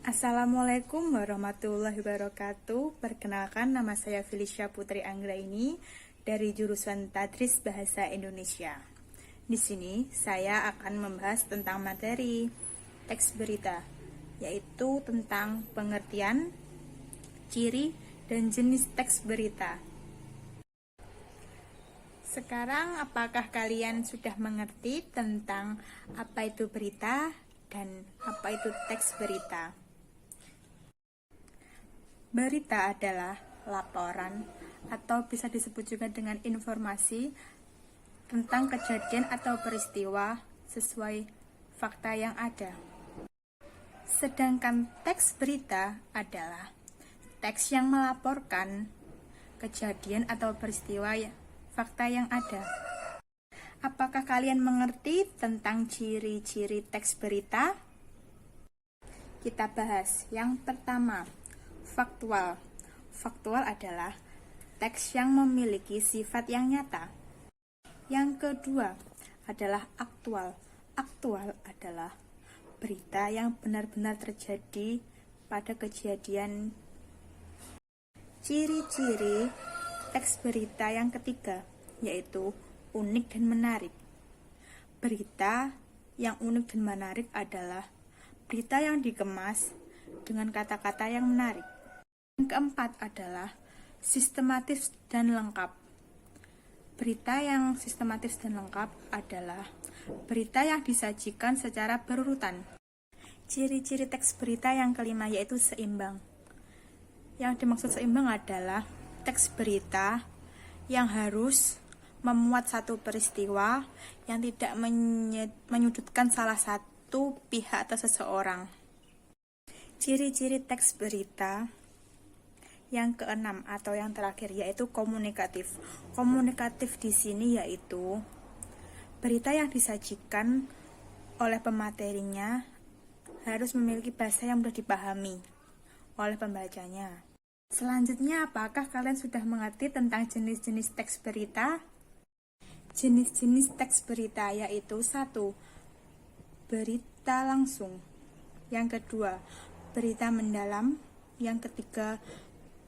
Assalamualaikum warahmatullahi wabarakatuh. Perkenalkan, nama saya Felicia Putri Anggraini dari jurusan Tadris Bahasa Indonesia. Di sini saya akan membahas tentang materi teks berita, yaitu tentang pengertian, ciri, dan jenis teks berita. Sekarang, apakah kalian sudah mengerti tentang apa itu berita dan apa itu teks berita? Berita adalah laporan atau bisa disebut juga dengan informasi tentang kejadian atau peristiwa sesuai fakta yang ada. Sedangkan teks berita adalah teks yang melaporkan kejadian atau peristiwa fakta yang ada. Apakah kalian mengerti tentang ciri-ciri teks berita? Kita bahas yang pertama. Faktual. Faktual adalah teks yang memiliki sifat yang nyata. Yang kedua adalah aktual. Aktual adalah berita yang benar-benar terjadi pada kejadian. Ciri-ciri teks berita yang ketiga yaitu unik dan menarik. Berita yang unik dan menarik adalah berita yang dikemas dengan kata-kata yang menarik. Yang keempat adalah sistematis dan lengkap. Berita yang sistematis dan lengkap adalah berita yang disajikan secara berurutan. Ciri-ciri teks berita yang kelima yaitu seimbang. Yang dimaksud seimbang adalah teks berita yang harus memuat satu peristiwa yang tidak menyudutkan salah satu pihak atau seseorang. Ciri-ciri teks berita yang keenam atau yang terakhir yaitu komunikatif. Komunikatif di sini yaitu berita yang disajikan oleh pematerinya harus memiliki bahasa yang mudah dipahami oleh pembacanya. Selanjutnya, apakah kalian sudah mengerti tentang jenis-jenis teks berita? Jenis-jenis teks berita yaitu 1. Berita langsung. Yang kedua, berita mendalam. Yang ketiga,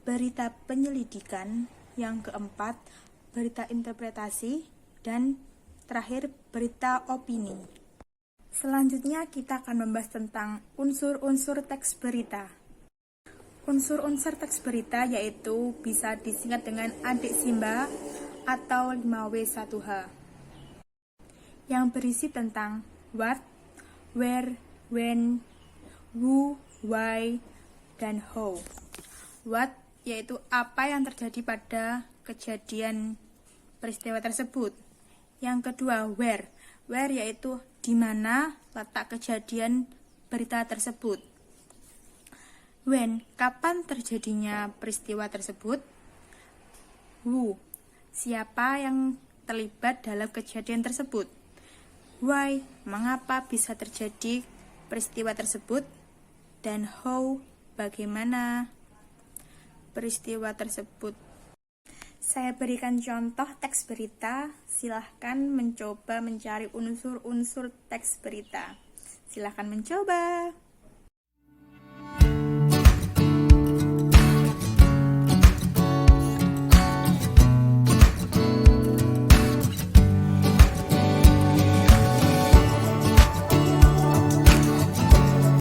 berita penyelidikan. Yang keempat, berita interpretasi. Dan terakhir, berita opini. Selanjutnya kita akan membahas tentang unsur-unsur teks berita. Unsur-unsur teks berita yaitu bisa disingkat dengan adik simba atau 5W1H yang berisi tentang what, where, when, who, why, dan how. What yaitu apa yang terjadi pada kejadian peristiwa tersebut. Yang kedua, where. Where yaitu di mana letak kejadian berita tersebut. When, kapan terjadinya peristiwa tersebut. Who, siapa yang terlibat dalam kejadian tersebut. Why, mengapa bisa terjadi peristiwa tersebut. Dan how, bagaimana peristiwa tersebut. Saya berikan contoh teks berita. Silahkan mencoba mencari unsur-unsur teks berita. Silahkan mencoba.